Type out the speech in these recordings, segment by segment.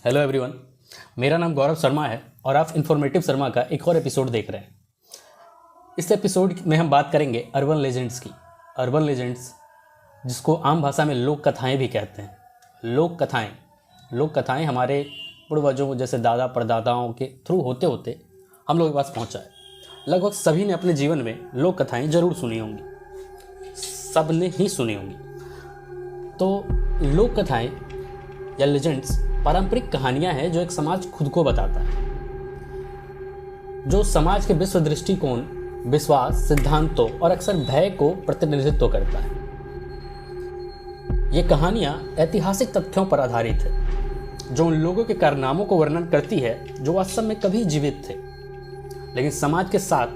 Hello everyone, मेरा नाम गौरव शर्मा है और आप इन्फॉर्मेटिव शर्मा का एक और एपिसोड देख रहे हैं। इस एपिसोड में हम बात करेंगे अर्बन लेजेंड्स की। अर्बन लेजेंड्स, जिसको आम भाषा में लोक कथाएँ भी कहते हैं। लोक कथाएँ हमारे पूर्वजों जैसे दादा परदादाओं के थ्रू होते होते हम लोगों के पास पहुँचा है। लगभग सभी ने अपने जीवन में लोक कथाएँ ज़रूर सुनी होंगी, सब ने ही सुनी होंगी। तो लोक कथाएँ या लेजेंड्स पारंपरिक कहानियां हैं जो एक समाज खुद को बताता है, जो समाज के विश्व दृष्टिकोण, विश्वास, सिद्धांतों और अक्सर भय को प्रतिनिधित्व करता है। ये कहानियां ऐतिहासिक तथ्यों पर आधारित है, जो उन लोगों के कारनामों को वर्णन करती है जो वास्तव में कभी जीवित थे, लेकिन समाज के साथ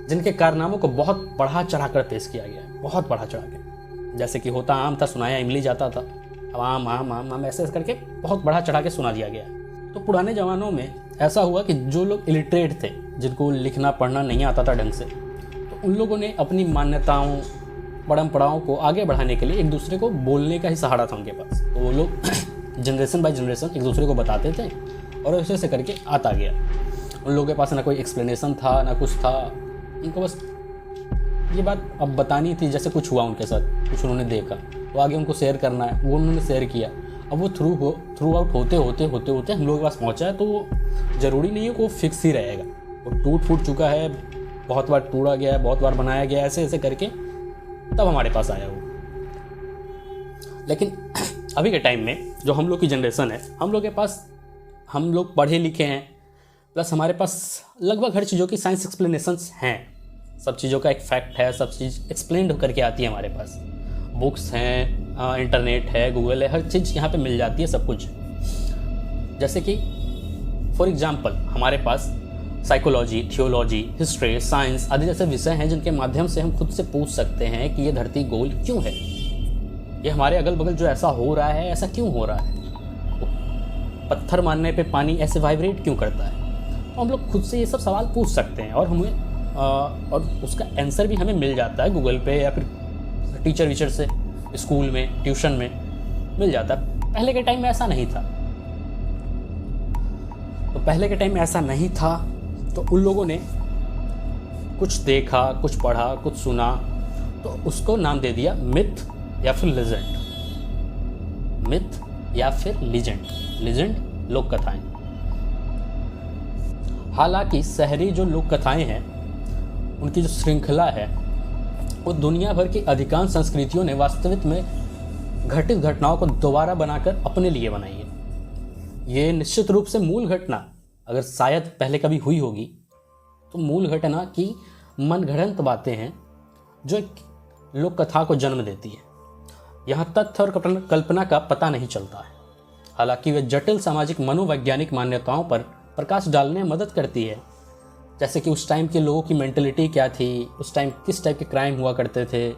जिनके कारनामों को बहुत बढ़ा चढ़ाकर पेश किया गया है, बहुत बढ़ा चढ़ा के। जैसे कि होता आम था, सुनाया इमली जाता था। अब आम आम आम आम ऐसे करके बहुत बढ़ा चढ़ा के सुना दिया गया। तो पुराने ज़मानों में ऐसा हुआ कि जो लोग इलिटरेट थे, जिनको लिखना पढ़ना नहीं आता था ढंग से, तो उन लोगों ने अपनी मान्यताओं, परंपराओं को आगे बढ़ाने के लिए एक दूसरे को बोलने का ही सहारा था उनके पास। तो वो लोग जनरेशन बाय जनरेशन एक दूसरे को बताते थे और ऐसे ऐसे करके आता गया। उन लोगों के पास ना कोई एक्सप्लेनेशन था, ना कुछ था, उनको बस ये बात अब बतानी थी। जैसे कुछ हुआ उनके साथ, कुछ उन्होंने देखा, वो आगे उनको शेयर करना है, वो उन्होंने शेयर किया। अब वो थ्रू आउट होते होते हम लोगों के पास पहुंचा है। तो वो ज़रूरी नहीं है कि वो फिक्स ही रहेगा। वो टूट फूट चुका है, बहुत बार तोड़ा गया है, बहुत बार बनाया गया है, ऐसे ऐसे करके तब हमारे पास आया वो। लेकिन अभी के टाइम में जो हम लोग की जनरेशन है, हम लोग के पास, हम लोग पढ़े लिखे हैं, प्लस हमारे पास लगभग हर चीज़ों की साइंस एक्सप्लेनेशंस हैं। सब चीज़ों का एक फैक्ट है, सब चीज़ एक्सप्लेंड होकर के आती है हमारे पास। बुक्स हैं, इंटरनेट है, गूगल है, हर चीज़ यहाँ पे मिल जाती है, सब कुछ। जैसे कि फॉर एग्जांपल हमारे पास साइकोलॉजी, थियोलॉजी, हिस्ट्री, साइंस आदि जैसे विषय हैं जिनके माध्यम से हम खुद से पूछ सकते हैं कि ये धरती गोल क्यों है, ये हमारे अगल बगल जो ऐसा हो रहा है, ऐसा क्यों हो रहा है, पत्थर मारने पे पानी ऐसे वाइब्रेट क्यों करता है। तो हम लोग खुद से ये सब सवाल पूछ सकते हैं और हमें और उसका आंसर भी हमें मिल जाता है गूगल पे या फिर टीचर वीचर से, स्कूल में, ट्यूशन में मिल जाता है। पहले के टाइम में ऐसा नहीं था। तो उन लोगों ने कुछ देखा, कुछ पढ़ा, कुछ सुना, तो उसको नाम दे दिया मिथ या फिर लेजेंड। मिथ या फिर लीजेंड लोक कथाएं। हालांकि शहरी जो लोक कथाएं हैं, उनकी जो श्रृंखला है, वो दुनिया भर की अधिकांश संस्कृतियों ने वास्तविक में घटित घटनाओं को दोबारा बनाकर अपने लिए बनाई है। ये निश्चित रूप से मूल घटना अगर शायद पहले कभी हुई होगी, तो मूल घटना की मनगढ़ंत बातें हैं जो एक लोक कथा को जन्म देती है। यहाँ तथ्य और कल्पना का पता नहीं चलता है। हालांकि वे जटिल सामाजिक मनोवैज्ञानिक मान्यताओं पर प्रकाश डालने में मदद करती है। जैसे कि उस टाइम के लोगों की मेंटलिटी क्या थी, उस टाइम किस टाइप के क्राइम हुआ करते थे,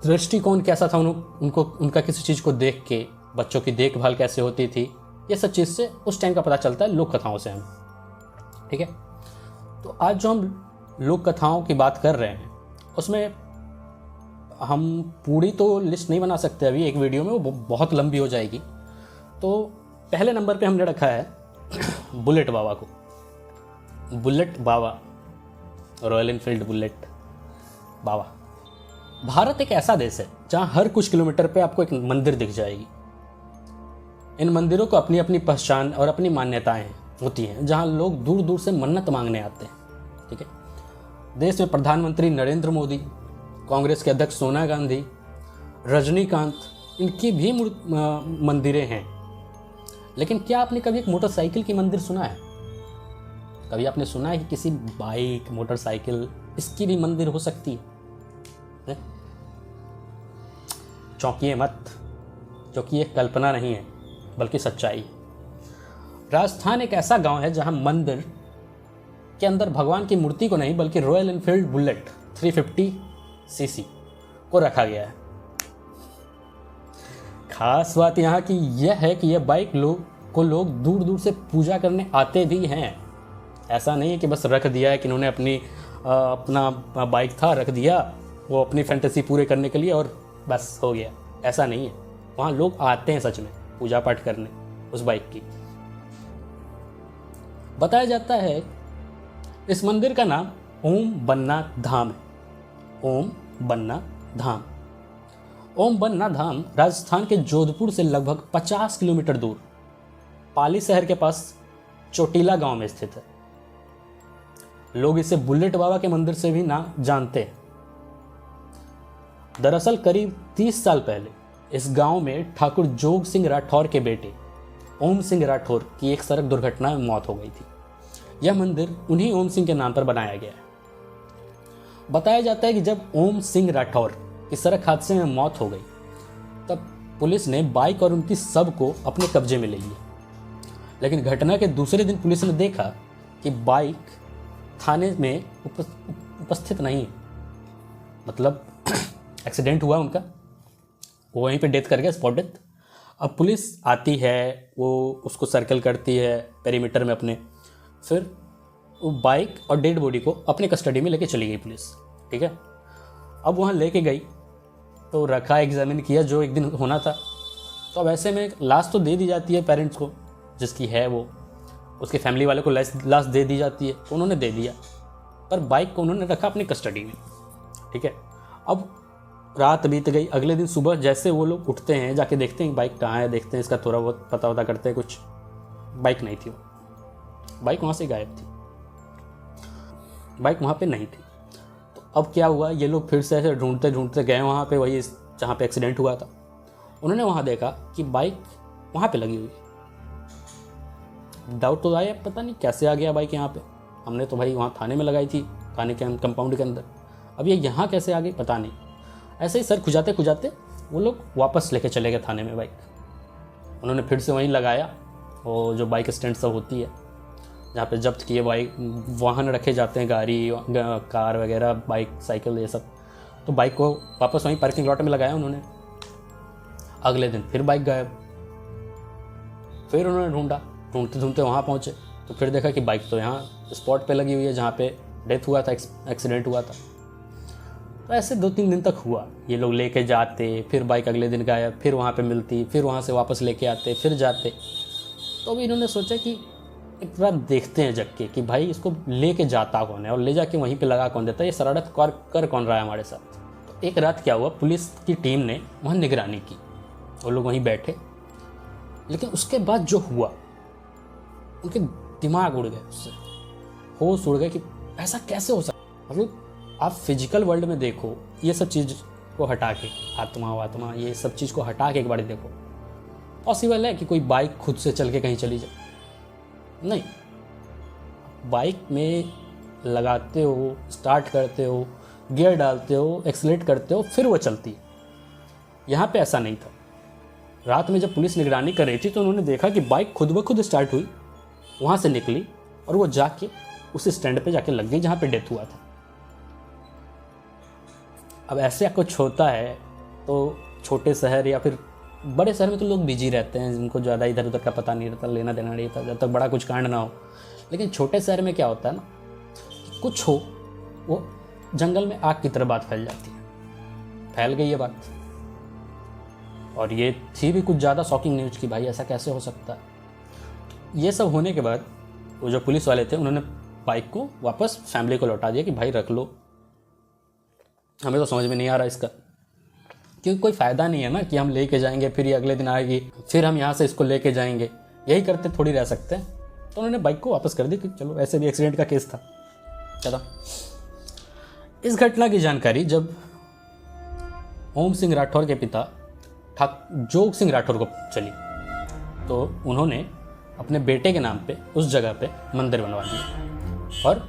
दृष्टिकोण कैसा था उनको, उनका किसी चीज़ को देख के बच्चों की देखभाल कैसे होती थी, ये सब चीज़ से उस टाइम का पता चलता है लोक कथाओं से हम। ठीक है, तो आज जो हम लोक कथाओं की बात कर रहे हैं, उसमें हम पूरी तो लिस्ट नहीं बना सकते अभी एक वीडियो में, वो बहुत लंबी हो जाएगी। तो पहले नंबर पे हमने रखा है बुलेट बाबा को। बुलेट बाबा, रॉयल एनफील्ड बुलेट बाबा। भारत एक ऐसा देश है जहाँ हर कुछ किलोमीटर पे आपको एक मंदिर दिख जाएगी। इन मंदिरों को अपनी अपनी पहचान और अपनी मान्यताएं होती हैं, जहाँ लोग दूर दूर से मन्नत मांगने आते हैं। ठीक है, देश में प्रधानमंत्री नरेंद्र मोदी, कांग्रेस के अध्यक्ष सोनिया गांधी, रजनीकांत, इनकी भी मंदिरें हैं। लेकिन क्या आपने कभी एक मोटरसाइकिल की मंदिर सुना है? कभी आपने सुना है कि किसी बाइक, मोटरसाइकिल, इसकी भी मंदिर हो सकती है? चौंकिए मत, क्योंकि ये कल्पना नहीं है बल्कि सच्चाई। राजस्थान एक ऐसा गांव है जहां मंदिर के अंदर भगवान की मूर्ति को नहीं बल्कि रॉयल एनफील्ड बुलेट 350 सीसी को रखा गया है। खास बात यहाँ की यह है कि यह बाइक लोग दूर दूर से पूजा करने आते भी हैं। ऐसा नहीं है कि बस रख दिया है कि इन्होंने अपना बाइक था रख दिया, वो अपनी फैंटेसी पूरे करने के लिए और बस हो गया, ऐसा नहीं है। वहाँ लोग आते हैं सच में पूजा पाठ करने। उस बाइक की। बताया जाता है इस मंदिर का नाम ओम बन्ना धाम है। ओम बन्ना धाम। ओम बन्ना धाम राजस्थान के जोधपुर से लगभग 50 किलोमीटर दूर पाली शहर के पास चोटीला गांव में स्थित है। लोग इसे बुलेट बाबा के मंदिर से भी ना जानते हैं। दरअसल करीब 30 साल पहले इस गांव में ठाकुर जोग सिंह राठौर के बेटे ओम सिंह राठौर की एक सड़क दुर्घटना में मौत हो गई थी। यह मंदिर उन्हीं ओम सिंह के नाम पर बनाया गया है। बताया जाता है कि जब ओम सिंह राठौर की सड़क हादसे में मौत हो गई तब पुलिस ने बाइक और उनकी शव को अपने कब्जे में ले लिया। लेकिन घटना के दूसरे दिन पुलिस ने देखा कि बाइक थाने में उपस्थित नहीं है, मतलब एक्सीडेंट हुआ उनका, वो वहीं पे डेथ कर गया, स्पॉट डेथ। अब पुलिस आती है, वो उसको सर्कल करती है पेरीमीटर में अपने, फिर वो बाइक और डेड बॉडी को अपने कस्टडी में लेके चली गई पुलिस। ठीक है, अब वहाँ लेके गई तो रखा, एग्जामिन किया जो एक दिन होना था। तो अब ऐसे में लाश तो दे दी जाती है पेरेंट्स को, जिसकी है वो, उसके फैमिली वाले को लाश दे दी जाती है, तो उन्होंने दे दिया, पर बाइक को उन्होंने रखा अपनी कस्टडी में। ठीक है, अब रात बीत गई। अगले दिन सुबह जैसे वो लोग उठते हैं, जाके देखते हैं बाइक कहाँ है, देखते हैं इसका थोड़ा बहुत पता वता करते हैं, कुछ बाइक नहीं थी, बाइक वहाँ से गायब थी, बाइक वहाँ पे नहीं थी। तो अब क्या हुआ, ये लोग फिर से ऐसे ढूंढते ढूंढते गए वहाँ पे, वही जहाँ पे एक्सीडेंट हुआ था। उन्होंने वहाँ देखा कि बाइक वहाँ पे लगी हुई। डाउट तो आया, पता नहीं कैसे आ गया बाइक यहाँ पे, हमने तो भाई वहाँ थाने में लगाई थी, थाने के कंपाउंड के अंदर, अब ये यहाँ कैसे आ गई पता नहीं। ऐसे ही सर खुजाते खुजाते वो लोग वापस लेके चले गए थाने में बाइक। उन्होंने फिर से वहीं लगाया, वो जो बाइक स्टैंड सब होती है जहाँ पे जब्त किए बाइक वाहन रखे जाते हैं, गाड़ी कार वगैरह, बाइक साइकिल ये सब, तो बाइक को वापस वहीं पार्किंग लॉट में लगाया उन्होंने। अगले दिन फिर बाइक गायब। फिर उन्होंने ढूंढा, ढूंढते ढूंढते वहाँ पहुँचे तो फिर देखा कि बाइक तो यहाँ स्पॉट पे लगी हुई है जहाँ पे डेथ हुआ था, एक्सीडेंट हुआ था। तो ऐसे 2-3 दिन तक हुआ, ये लोग लेके जाते, फिर बाइक अगले दिन गायब, फिर वहाँ पे मिलती, फिर वहाँ से वापस लेके आते, फिर जाते। तो अभी इन्होंने सोचा कि एक बार देखते हैं जग के कि भाई इसको लेके जाता कौन है और ले जाके वहीं पे लगा कौन देता है, ये शरारत कर कौन रहा है हमारे साथ। तो एक रात क्या हुआ, पुलिस की टीम ने वहाँ निगरानी की, वो लोग वहीं बैठे, लेकिन उसके बाद जो हुआ उनके दिमाग उड़ गए, उससे होश उड़ गए कि ऐसा कैसे हो सकता। मतलब आप फिजिकल वर्ल्ड में देखो, ये सब चीज़ को हटा के, आत्मा ये सब चीज़ को हटा के एक बार देखो, पॉसिबल है कि कोई बाइक खुद से चल के कहीं चली जाए? नहीं। बाइक में लगाते हो, स्टार्ट करते हो, गियर डालते हो, एक्सीलरेट करते हो, फिर वो चलती है। यहाँ पे ऐसा नहीं था। रात में जब पुलिस निगरानी कर रही थी तो उन्होंने देखा कि बाइक खुद ब खुद स्टार्ट हुई, वहाँ से निकली और वो जाके उस स्टैंड पे जाके लग गई जहाँ पे डेथ हुआ था। अब ऐसे कुछ होता है तो छोटे शहर या फिर बड़े शहर में तो लोग बिजी रहते हैं, जिनको ज़्यादा इधर उधर का पता नहीं रहता, लेना देना नहीं रहता, जब तक बड़ा कुछ कांड ना हो। लेकिन छोटे शहर में क्या होता है ना, कि कुछ हो वो जंगल में आग की तरह बात फैल जाती है, फैल गई ये बात। और ये थी भी कुछ ज़्यादा शॉकिंग न्यूज़ कि भाई ऐसा कैसे हो सकता है। ये सब होने के बाद वो जो पुलिस वाले थे उन्होंने बाइक को वापस फैमिली को लौटा दिया कि भाई रख लो, हमें तो समझ में नहीं आ रहा इसका, क्योंकि कोई फ़ायदा नहीं है ना कि हम लेके जाएंगे फिर ये अगले दिन आएगी, फिर हम यहाँ से इसको लेके जाएंगे, यही करते थोड़ी रह सकते हैं। तो उन्होंने बाइक को वापस कर दी कि चलो ऐसे भी एक्सीडेंट का केस था। चलो, इस घटना की जानकारी जब ओम सिंह राठौर के पिता जोग सिंह राठौर को चली तो उन्होंने अपने बेटे के नाम पे उस जगह पे मंदिर बनवा दिया और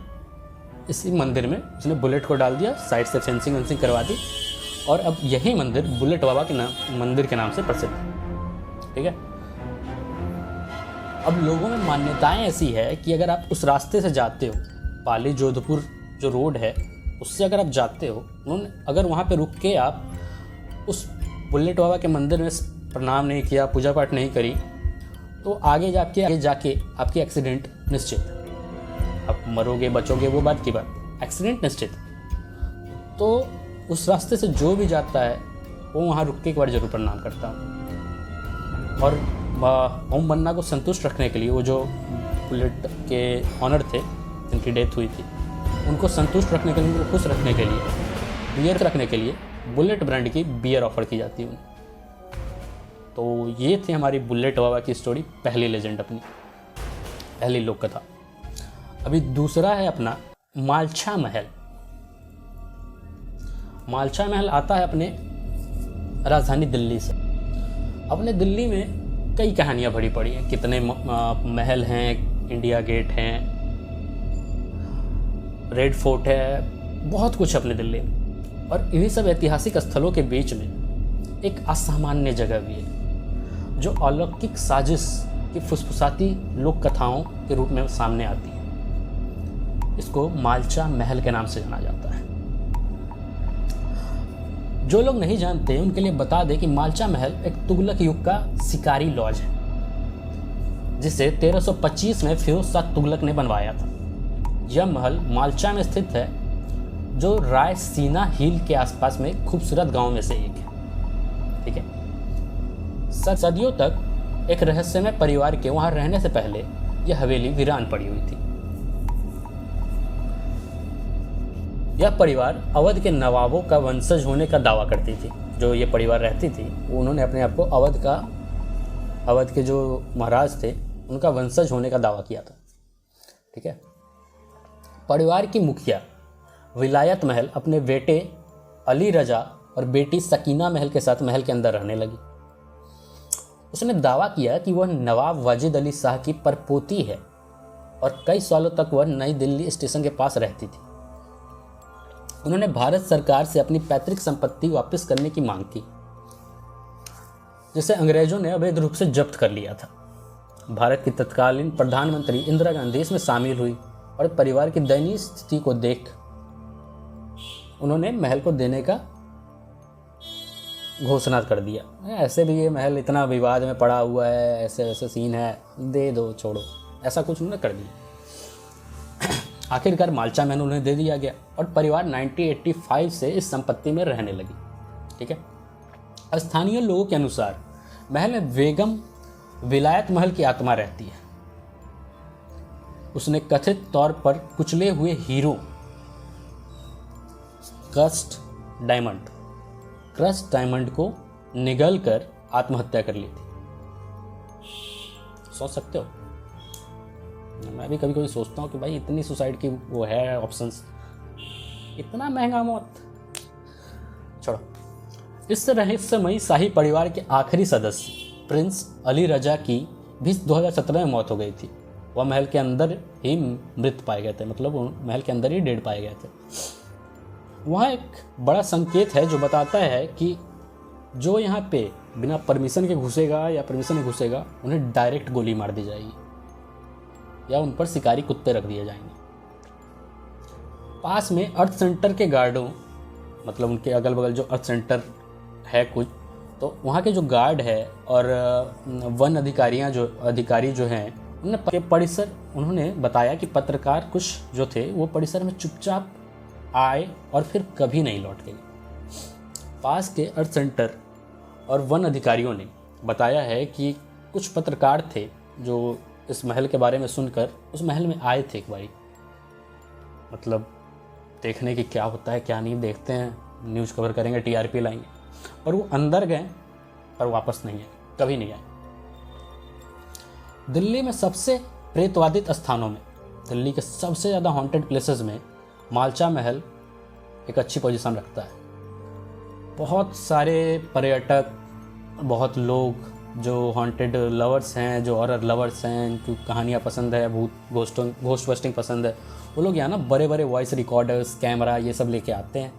इसी मंदिर में उसने बुलेट को डाल दिया, साइड से फेंसिंग वेंसिंग करवा दी और अब यही मंदिर बुलेट बाबा के नाम मंदिर के नाम से प्रसिद्ध है। ठीक है, अब लोगों में मान्यताएं ऐसी है कि अगर आप उस रास्ते से जाते हो, पाली जोधपुर जो रोड है उससे अगर आप जाते हो, उन्होंने अगर वहाँ पे रुक के आप उस बुलेट बाबा के मंदिर में प्रणाम नहीं किया, पूजा पाठ नहीं करी, तो आगे जाके आपकी एक्सीडेंट निश्चित। आप मरोगे बचोगे वो बात की बात, एक्सीडेंट निश्चित। तो उस रास्ते से जो भी जाता है वो वहाँ रुक के एक बार जरूर प्रणाम करता हूँ। और ओम मन्ना को संतुष्ट रखने के लिए, वो जो बुलेट के ऑनर थे जिनकी डेथ हुई थी, उनको संतुष्ट रखने के लिए, उनको खुश रखने के लिए, बियर रखने के लिए बुलेट ब्रांड की बियर ऑफर की जाती है उन्हें। तो ये थी हमारी बुलेट बाबा की स्टोरी, पहली लेजेंड, अपनी पहली लोक कथा। अभी दूसरा है अपना मालछा महल। मालछा महल आता है अपने राजधानी दिल्ली से। अपने दिल्ली में कई कहानियाँ भरी पड़ी हैं, कितने महल हैं, इंडिया गेट हैं, रेड फोर्ट है, बहुत कुछ अपने दिल्ली में। और इन्हीं सब ऐतिहासिक स्थलों के बीच में एक असामान्य जगह भी है जो अलौकिक साजिश की फुसफुसाती लोक कथाओं के रूप में सामने आती है। इसको मालछा महल के नाम से जाना जाता है। जो लोग नहीं जानते उनके लिए बता दें कि मालछा महल एक तुगलक युग का शिकारी लॉज है जिसे 1325 में फिरोज शाह तुगलक ने बनवाया था। यह महल मालछा में स्थित है जो रायसीना हिल के आसपास में खूबसूरत गांव में से एक है। ठीक है। सदियों तक एक रहस्यमय परिवार के वहां रहने से पहले यह हवेली वीरान पड़ी हुई थी। यह परिवार अवध के नवाबों का वंशज होने का दावा करती थी। जो ये परिवार रहती थी उन्होंने अपने आप को अवध के जो महाराज थे उनका वंशज होने का दावा किया था। ठीक है। परिवार की मुखिया विलायत महल अपने बेटे अली रजा और बेटी सकीना महल के साथ महल के अंदर रहने लगी। उसने दावा किया कि वह नवाब वाजिद अली शाह की परपोती है और कई सालों तक वह नई दिल्ली स्टेशन के पास रहती थी। उन्होंने भारत सरकार से अपनी पैतृक संपत्ति वापस करने की मांग की जिसे अंग्रेजों ने अवैध रूप से जब्त कर लिया था। भारत की तत्कालीन प्रधानमंत्री इंदिरा गांधी इसमें शामिल हुई और परिवार की दयनीय स्थिति को देख उन्होंने महल को देने का घोषणा कर दिया। ऐसे भी ये महल इतना विवाद में पड़ा हुआ है, ऐसे ऐसे सीन है, दे दो, छोड़ो, ऐसा कुछ उन्होंने कर दिया। आखिरकार मालछा महल उन्हें दे दिया गया और परिवार 1985 से इस संपत्ति में रहने लगी। ठीक है। स्थानीय लोगों के अनुसार महल में बेगम विलायत महल की आत्मा रहती है। उसने कथित तौर पर कुचले हुए हीरो क्रस्ट डायमंड को निगल कर आत्महत्या कर ली थी। सोच सकते हो, मैं भी कभी कभी सोचता हूँ कि भाई इतनी सुसाइड की वो है ऑप्शंस, इतना महंगा मौत, छोड़ो। इस रहस्यमयी शाही परिवार के आखिरी सदस्य प्रिंस अली रजा की भी 2017 में मौत हो गई थी। वह महल के अंदर ही मृत पाए गए थे, मतलब वो महल के अंदर ही डेड पाए गए थे। वहाँ एक बड़ा संकेत है जो बताता है कि जो यहाँ पे बिना परमिशन के घुसेगा या परमिशन नहीं घुसेगा उन्हें डायरेक्ट गोली मार दी जाएगी या उन पर शिकारी कुत्ते रख दिए जाएंगे। पास में अर्थ सेंटर के गार्डों, मतलब उनके अगल बगल जो अर्थ सेंटर है कुछ, तो वहाँ के जो गार्ड है और वन अधिकारी जो हैं उन्होंने बताया कि पत्रकार कुछ जो थे वो परिसर में चुपचाप आए और फिर कभी नहीं लौट गए। पास के अर्थ सेंटर और वन अधिकारियों ने बताया है कि कुछ पत्रकार थे जो इस महल के बारे में सुनकर उस महल में आए थे एक बारी, मतलब देखने की क्या होता है क्या नहीं, देखते हैं, न्यूज़ कवर करेंगे, टीआरपी लाएंगे, और वो अंदर गए पर वापस नहीं आए, कभी नहीं आए। दिल्ली में सबसे प्रेतवादित स्थानों में, दिल्ली के सबसे ज़्यादा हॉन्टेड प्लेसेस में मालछा महल एक अच्छी पोजीशन रखता है। बहुत सारे पर्यटक, बहुत लोग जो हॉन्टेड लवर्स हैं, जो हॉरर लवर्स हैं, इनको कहानियाँ पसंद है, घोस्ट बस्टिंग पसंद है, वो लोग यहाँ ना बड़े बड़े वॉइस रिकॉर्डर्स, कैमरा ये सब लेके आते हैं।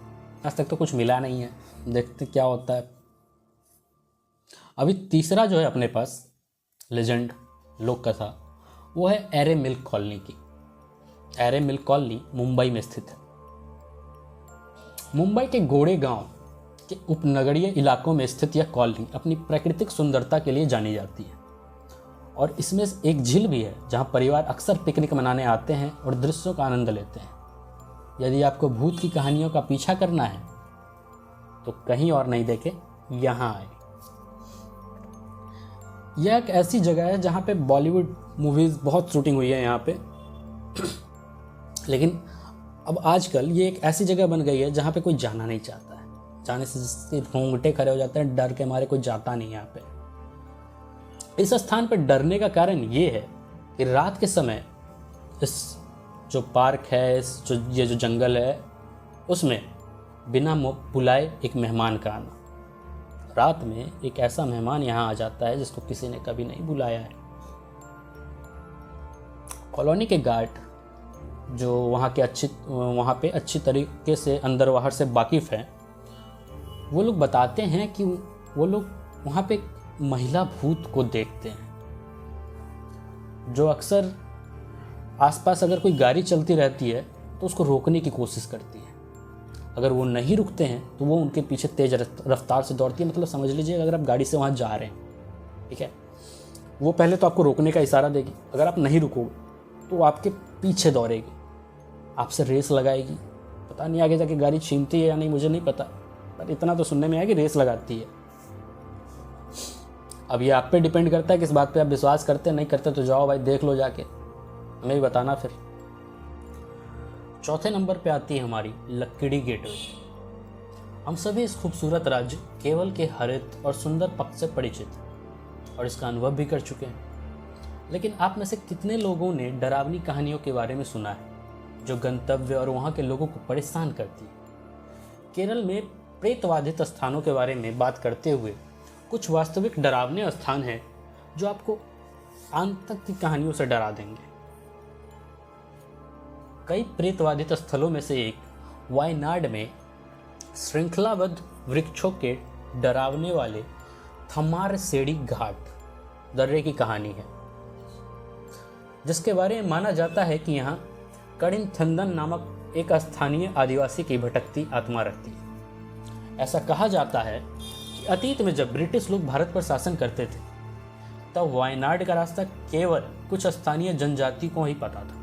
आज तक तो कुछ मिला नहीं है, देखते क्या होता है। अभी तीसरा जो है अपने पास लेजेंड लोक कथा, वो है एरे मिल्क कॉलोनी की। एरे मिल्क कॉलोनी मुंबई में स्थित है। मुंबई के गोड़े गांव के उपनगरीय इलाकों में स्थित यह कॉलोनी अपनी प्राकृतिक सुंदरता के लिए जानी जाती है और इसमें एक झील भी है जहां परिवार अक्सर पिकनिक मनाने आते हैं और दृश्यों का आनंद लेते हैं। यदि आपको भूत की कहानियों का पीछा करना है तो कहीं और नहीं देखे, यहाँ आए। यह एक ऐसी जगह है जहाँ पे बॉलीवुड मूवीज़ बहुत शूटिंग हुई है यहाँ पे। लेकिन अब आजकल ये एक ऐसी जगह बन गई है जहाँ पे कोई जाना नहीं चाहता है, जाने से जिसके रोंगटे खड़े हो जाते हैं, डर के मारे कोई जाता नहीं यहाँ पे। इस स्थान पर डरने का कारण ये है कि रात के समय इस जो पार्क है, ये जो जंगल है, उसमें बिना बुलाए एक मेहमान का आना। रात में एक ऐसा मेहमान यहाँ आ जाता है जिसको किसी ने कभी नहीं बुलाया है। कॉलोनी के गार्ड जो वहाँ पे अच्छी तरीके से अंदर बाहर से वाकिफ़ हैं, वो लोग बताते हैं कि वो लोग वहाँ पे महिला भूत को देखते हैं जो अक्सर आसपास अगर कोई गाड़ी चलती रहती है तो उसको रोकने की कोशिश करती है। अगर वो नहीं रुकते हैं तो वो उनके पीछे तेज़ रफ्तार से दौड़ती है। मतलब समझ लीजिए अगर आप गाड़ी से वहाँ जा रहे हैं, ठीक है, वो पहले तो आपको रोकने का इशारा देगी, अगर आप नहीं रुकोगे तो वो आपके पीछे दौड़ेगी, आपसे रेस लगाएगी। पता नहीं आगे जाके गाड़ी छीनती है या नहीं, मुझे नहीं पता, पर इतना तो सुनने में आया कि रेस लगाती है। अब ये आप पे डिपेंड करता है किस बात पे आप विश्वास करते हैं, नहीं करते तो जाओ भाई देख लो जाके, हमें भी बताना फिर। चौथे नंबर पे आती है हमारी लक्किड़ी गेटवे। हम सभी इस खूबसूरत राज्य केवल के हरित और सुंदर पक्ष से परिचित और इसका अनुभव भी कर चुके हैं। लेकिन आप में से कितने लोगों ने डरावनी कहानियों के बारे में सुना है जो गंतव्य और वहाँ के लोगों को परेशान करती है? केरल में प्रेतवाधित स्थानों के बारे में बात करते हुए कुछ वास्तविक डरावने स्थान हैं जो आपको आतंक की कहानियों से डरा देंगे। कई प्रेतवाधित स्थलों में से एक वायनाड में श्रृंखलाबद्ध वृक्षों के डरावने वाले थमारसेड़ी घाट दर्रे की कहानी है, जिसके बारे में माना जाता है कि यहाँ कड़िनथंदन नामक एक स्थानीय आदिवासी की भटकती आत्मा रहती है। ऐसा कहा जाता है कि अतीत में जब ब्रिटिश लोग भारत पर शासन करते थे तब वायनाड का रास्ता केवल कुछ स्थानीय जनजाति को ही पता था।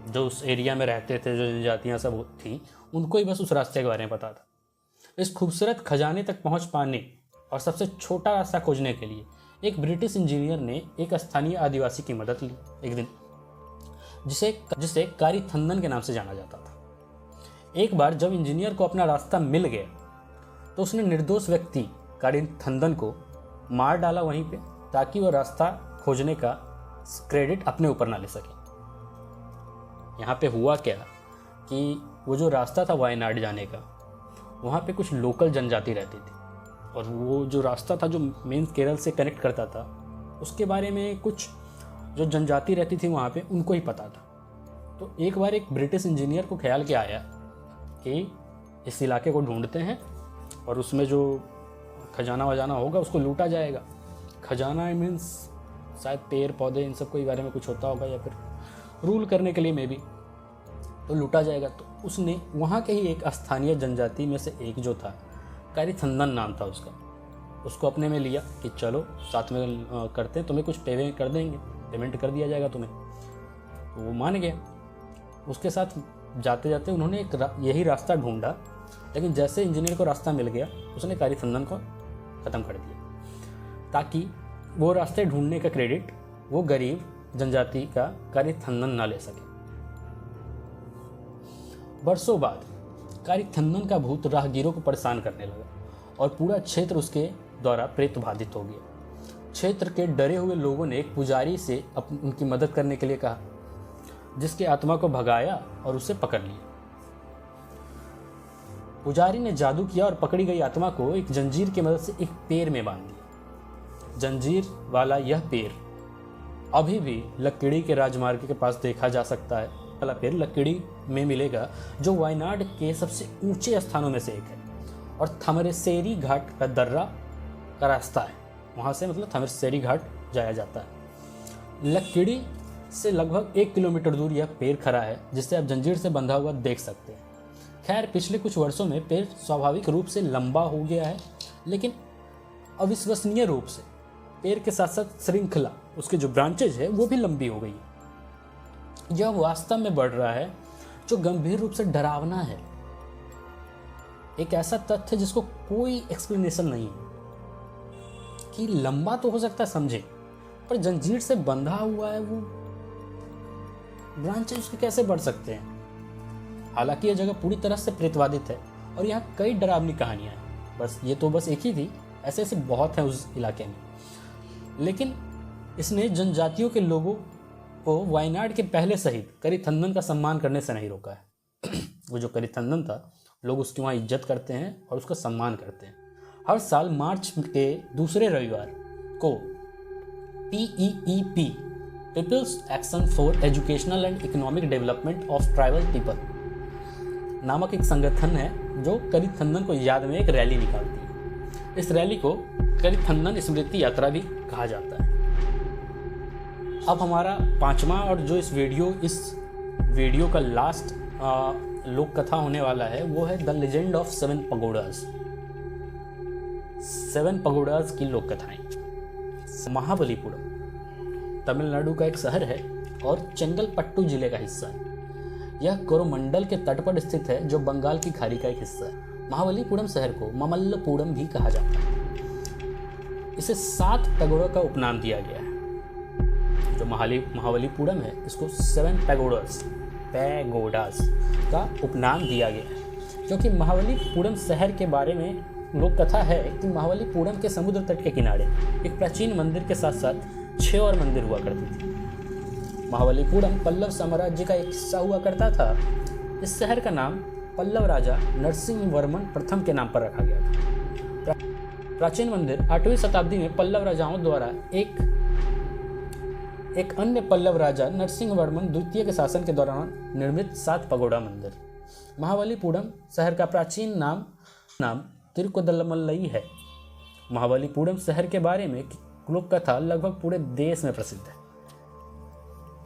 जो उस एरिया में रहते थे, जो जनजातियाँ सब थी, उनको ही बस उस रास्ते के बारे में पता था। इस खूबसूरत खजाने तक पहुँच पाने और सबसे छोटा रास्ता खोजने के लिए एक ब्रिटिश इंजीनियर ने एक स्थानीय आदिवासी की मदद ली एक दिन, जिसे कारीथंदन के नाम से जाना जाता था। एक बार जब इंजीनियर को अपना रास्ता मिल गया तो उसने निर्दोष व्यक्ति कारीथंदन को मार डाला वहीं पे, ताकि वह रास्ता खोजने का क्रेडिट अपने ऊपर ना ले सके। यहाँ पे हुआ क्या कि वो जो रास्ता था वायनाड जाने का, वहाँ पे कुछ लोकल जनजाति रहती थी और वो जो रास्ता था जो मेन केरल से कनेक्ट करता था, उसके बारे में कुछ जो जनजाति रहती थी वहाँ पे उनको ही पता था। तो एक बार एक ब्रिटिश इंजीनियर को ख्याल क्या आया कि इस इलाके को ढूंढते हैं और उसमें जो खजाना वजाना होगा उसको लूटा जाएगा। खजाना मीन्स शायद पेड़ पौधे इन सब के बारे में कुछ होता होगा, या फिर रूल करने के लिए मे भी, तो लूटा जाएगा। तो उसने वहाँ के ही एक स्थानीय जनजाति में से एक जो था, कारीथंदन नाम था उसका, उसको अपने में लिया कि चलो साथ में करते हैं, तुम्हें कुछ पेमेंट कर देंगे, पेमेंट कर दिया जाएगा तुम्हें। तो वो मान गया। उसके साथ जाते जाते उन्होंने यही रास्ता ढूंढा, लेकिन जैसे इंजीनियर को रास्ता मिल गया उसने कारीथंदन को ख़त्म कर दिया, ताकि वो रास्ते ढूंढने का क्रेडिट वो गरीब जनजाति का कारीथंदन ना ले सके। बरसों बाद कारीथंदन का भूत राहगीरों को परेशान करने लगा और पूरा क्षेत्र उसके द्वारा प्रेत बाधित हो गया। क्षेत्र के डरे हुए लोगों ने एक पुजारी से उनकी मदद करने के लिए कहा, जिसके आत्मा को भगाया और उसे पकड़ लिया। पुजारी ने जादू किया और पकड़ी गई आत्मा को एक जंजीर की मदद से एक पेड़ में बांध दिया। जंजीर वाला यह पेड़ अभी भी लक्किड़ी के राजमार्ग के पास देखा जा सकता है। वाला पेड़ लक्किड़ी में मिलेगा, जो वायनाड के सबसे ऊंचे स्थानों में से एक है और थमरसेरी घाट का दर्रा का रास्ता है। वहाँ से मतलब थमरसेरी घाट जाया जाता है। लक्किड़ी से लगभग 1 किलोमीटर दूर यह पेड़ खड़ा है, जिसे आप जंजीर से बंधा हुआ देख सकते हैं। खैर, पिछले कुछ वर्षों में पेड़ स्वाभाविक रूप से लंबा हो गया है, लेकिन अविश्वसनीय रूप से पेड़ के साथ साथ श्रृंखला, उसके जो ब्रांचेज है वो भी लंबी हो गई है। यह वास्तव में बढ़ रहा है जो गंभीर रूप से डरावना है। एक ऐसा तथ्य जिसको कोई एक्सप्लेनेशन नहीं है कि लंबा तो हो सकता है, समझे, पर जंजीर से बंधा हुआ है वो ब्रांचेस उसके कैसे बढ़ सकते हैं। हालांकि यह जगह पूरी तरह से प्रेतवादित है और यहाँ कई डरावनी कहानियां हैं। बस एक ही थी, ऐसे ऐसे बहुत हैं उस इलाके में। लेकिन इसने जनजातियों के लोगों को वायनाड के पहले शहीद करिथंदन का सम्मान करने से नहीं रोका है। वो जो करिथंदन था, लोग उसकी वहाँ इज्जत करते हैं और उसका सम्मान करते हैं। हर साल मार्च के दूसरे रविवार को PEEP people's action for educational and economic development of tribal people नामक एक संगठन है जो करिथंदन को याद में एक रैली निकालती है। इस रैली को करिथंदन स्मृति यात्रा भी कहा जाता है। अब हमारा पांचवा और जो इस वीडियो का लास्ट लोक कथा होने वाला है वो है द लेजेंड ऑफ 7 पगोडाज। 7 पगोडाज की लोक कथाएं। महाबलीपुरम तमिलनाडु का एक शहर है और चेंगलपट्टू जिले का हिस्सा है। यह कोरोमंडल के तट पर स्थित है जो बंगाल की खाड़ी का एक हिस्सा है। महाबलीपुरम शहर को ममल्लपुरम भी कहा जाता है। इसे 7 पैगोडा का उपनाम दिया गया है। जो महाबलीपुरम है इसको 7 पैगोडास का उपनाम दिया गया है क्योंकि महाबलीपुरम शहर के बारे में लोक कथा है कि महाबलीपुरम के समुद्र तट के किनारे एक प्राचीन मंदिर के साथ साथ 6 और मंदिर हुआ करते थे। महाबलीपुरम पल्लव साम्राज्य का एक हिस्सा हुआ करता था। इस शहर का नाम पल्लव राजा नरसिंह वर्मन प्रथम के नाम पर रखा गया था। प्राचीन मंदिर 8वीं शताब्दी में पल्लव राजाओं द्वारा एक अन्य पल्लव राजा नरसिंह वर्मन द्वितीय के शासन के दौरान निर्मित 7 पगोडा मंदिर। महाबलीपुरम शहर का प्राचीन नाम तिरुकोदल्लमलई है। महाबलीपुरम शहर के बारे में लोक कथा लगभग पूरे देश में प्रसिद्ध है,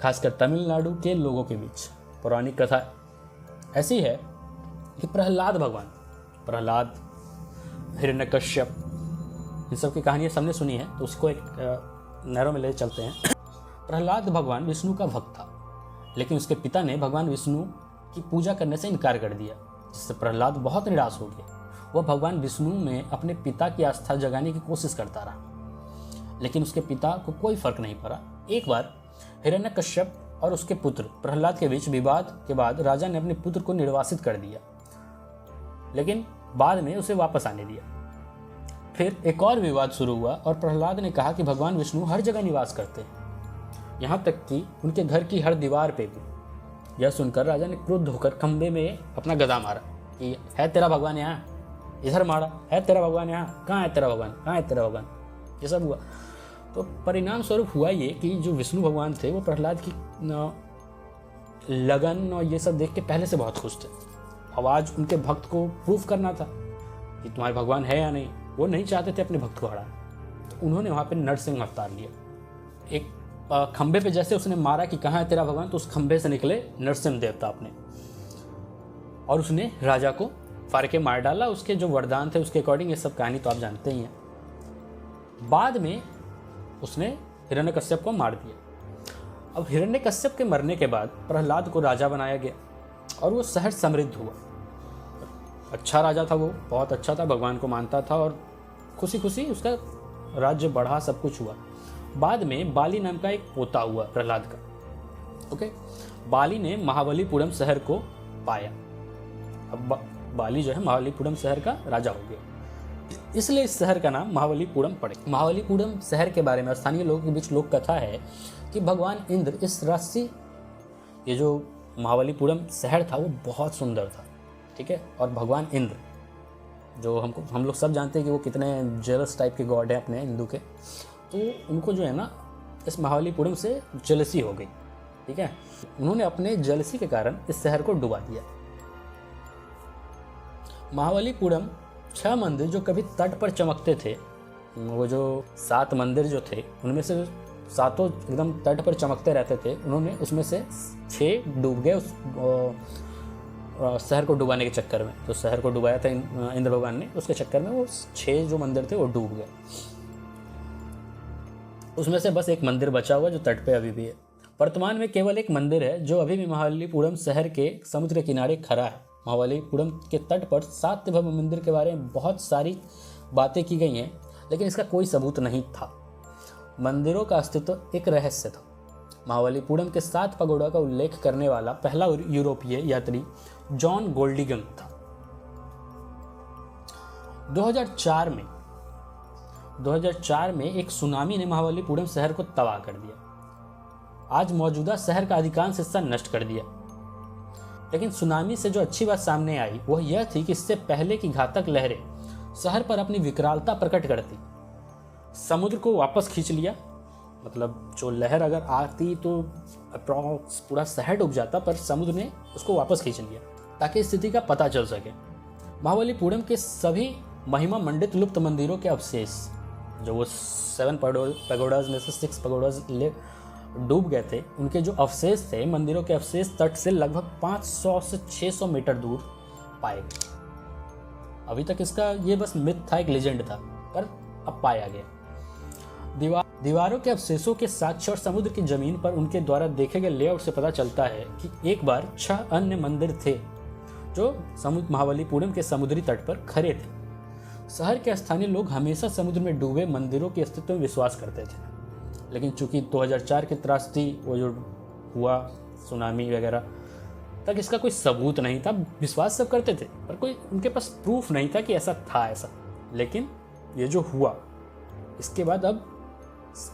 खासकर तमिलनाडु के लोगों के बीच। पौराणिक कथा ऐसी है कि प्रहलाद, हिरण्यकश्यप, इन सब की कहानियाँ सबने सुनी है, तो उसको एक नहरों में ले चलते हैं। प्रहलाद भगवान विष्णु का भक्त था, लेकिन उसके पिता ने भगवान विष्णु की पूजा करने से इनकार कर दिया, जिससे प्रहलाद बहुत निराश हो गया। वह भगवान विष्णु में अपने पिता की आस्था जगाने की कोशिश करता रहा, लेकिन उसके पिता को कोई फर्क नहीं पड़ा। एक बार हिरण्यकश्यप और उसके पुत्र प्रहलाद के बीच विवाद के बाद राजा ने अपने पुत्र को निर्वासित कर दिया, लेकिन बाद में उसे वापस आने दिया। फिर एक और विवाद शुरू हुआ और प्रहलाद ने कहा कि भगवान विष्णु हर जगह निवास करते हैं, यहाँ तक कि उनके घर की हर दीवार पे भी। यह सुनकर राजा ने क्रुद्ध होकर खंबे में अपना गदा मारा कि है तेरा भगवान यहाँ, इधर मारा, है तेरा भगवान यहाँ, कहाँ है तेरा भगवान, कहाँ है तेरा भगवान। ये सब हुआ। तो परिणाम स्वरूप हुआ ये कि जो विष्णु भगवान थे वो प्रहलाद की लगन और ये सब देख के पहले से बहुत खुश थे। अब आज उनके भक्त को प्रूफ करना था कि तुम्हारे भगवान है या नहीं। वो नहीं चाहते थे अपने भक्त को हराना, तो उन्होंने वहाँ पे नरसिंह अवतार लिया। एक खंबे पे जैसे उसने मारा कि कहाँ है तेरा भगवान, तो उस खंबे से निकले नरसिंह देवता अपने, और उसने राजा को फाड़ के मार डाला। उसके जो वरदान थे उसके अकॉर्डिंग, ये सब कहानी तो आप जानते ही हैं। बाद में उसने हिरण्यकश्यप को मार दिया। अब हिरण्यकश्यप के मरने के बाद प्रहलाद को राजा बनाया गया और वो शहर समृद्ध हुआ। अच्छा राजा था वो, बहुत अच्छा था, भगवान को मानता था और खुशी खुशी उसका राज्य बढ़ा, सब कुछ हुआ। बाद में बाली नाम का एक पोता हुआ प्रहलाद का। ओके, बाली ने महाबलीपुरम शहर को पाया। अब बाली जो है महाबलीपुरम शहर का राजा हो गया, इसलिए इस शहर का नाम महाबलीपुरम पड़े। महाबलीपुरम शहर के बारे में स्थानीय लोगों के बीच लोक कथा है कि भगवान इंद्र इस राशि, ये जो महाबलीपुरम शहर था वो बहुत सुंदर था, ठीक है। और भगवान इंद्र जो हम लोग सब जानते हैं कि वो कितने जेलस टाइप के गॉड हैं अपने हिंदू के, तो उनको जो है ना इस महाबलीपुरम से जेलसी हो गई, ठीक है। उन्होंने अपने जेलसी के कारण इस शहर को डुबा दिया। महाबलीपुरम 6 मंदिर जो कभी तट पर चमकते थे, वो जो 7 मंदिर जो थे उनमें से 7 एकदम तट पर चमकते रहते थे, उन्होंने उसमें से 6 डूब गए उस शहर को डुबाने के चक्कर में। तो शहर को डुबाया था इंद्र भगवान ने, उसके चक्कर में वो 6 जो मंदिर थे वो डूब गए। उसमें से बस एक मंदिर बचा हुआ जो तट पे अभी भी है। वर्तमान में केवल एक मंदिर है जो अभी भी महाबलीपुरम शहर के समुद्र के किनारे खड़ा है। महाबलीपुरम के तट पर 7 भव्य मंदिर के बारे में बहुत सारी बातें की गई हैं, लेकिन इसका कोई सबूत नहीं था। मंदिरों का अस्तित्व एक रहस्य था। महाबलीपुरम के 7 पगोड़ा का उल्लेख करने वाला पहला यूरोपीय यात्री जॉन गोल्डिगन था। 2004 में एक सुनामी ने महाबलीपुरम शहर को तबाह कर दिया। आज मौजूदा शहर का अधिकांश हिस्सा नष्ट कर दिया। लेकिन सुनामी से जो अच्छी बात सामने आई वह यह थी कि इससे पहले की घातक लहरें शहर पर अपनी विकरालता प्रकट करती, समुद्र को वापस खींच लिया। मतलब जो लहर अगर आती तो अप्रॉक्स पूरा शहर डूब जाता, पर समुद्र ने उसको वापस खींच लिया ताकि स्थिति का पता चल सके। महाबलीपुरम के सभी महिमा मंडित लुप्त मंदिरों के अवशेष, जो वो 7 पैगोडाज में से 6 पैगोडाज डूब गए थे, उनके जो अवशेष थे, मंदिरों के अवशेष तट से लगभग 500 से 600 मीटर दूर पाए गए। अभी तक इसका ये बस मिथ था, एक लेजेंड था, पर अब पाया गया। दीवारों के अवशेषों के साक्ष्य और समुद्र की जमीन पर उनके द्वारा देखे गए लेआउट से पता चलता है कि एक बार 6 अन्य मंदिर थे जो महाबलीपुरम के समुद्री तट पर खड़े थे। शहर के स्थानीय लोग हमेशा समुद्र में डूबे मंदिरों के अस्तित्व में विश्वास करते थे, लेकिन चूंकि 2004 की त्रासदी वो जो हुआ सुनामी वगैरह तक इसका कोई सबूत नहीं था। विश्वास सब करते थे पर कोई उनके पास प्रूफ नहीं था कि ऐसा था ऐसा। लेकिन ये जो हुआ इसके बाद अब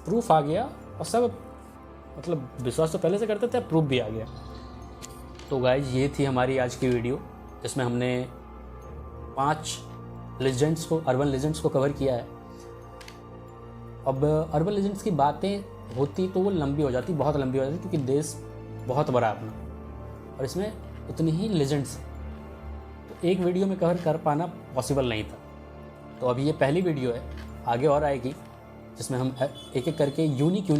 प्रूफ आ गया और सब मतलब विश्वास तो पहले से करते थे, प्रूफ भी आ गया। तो गाइज ये थी हमारी आज की वीडियो, जिसमें हमने 5 लेजेंड्स को, अर्बन लेजेंड्स को कवर किया है। अब अर्बन लेजेंड्स की बातें होती तो वो लंबी हो जाती, बहुत लंबी हो जाती, क्योंकि देश बहुत बड़ा है अपना और इसमें उतनी ही लेजेंड्स हैं, तो एक वीडियो में कवर कर पाना पॉसिबल नहीं था। तो अभी ये पहली वीडियो है, आगे और आएगी जिसमें हम एक एक करके यूनिक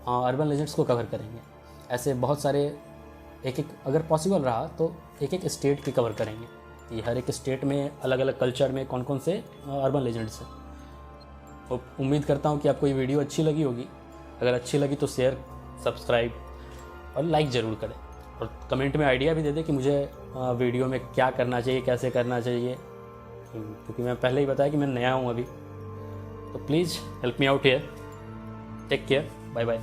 अर्बन लेजेंड्स को कवर करेंगे। ऐसे बहुत सारे एक अगर पॉसिबल रहा तो एक स्टेट की कवर करेंगे कि हर एक स्टेट में अलग अलग कल्चर में कौन कौन से अर्बन लेजेंड्स हैं। तो उम्मीद करता हूँ कि आपको ये वीडियो अच्छी लगी होगी। अगर अच्छी लगी तो शेयर, सब्सक्राइब और लाइक ज़रूर करें, और कमेंट में आइडिया भी दे दें कि मुझे वीडियो में क्या करना चाहिए, कैसे करना चाहिए, क्योंकि मैं पहले ही बताया कि मैं नया हूँ अभी। तो please help me out here. Take care, bye bye.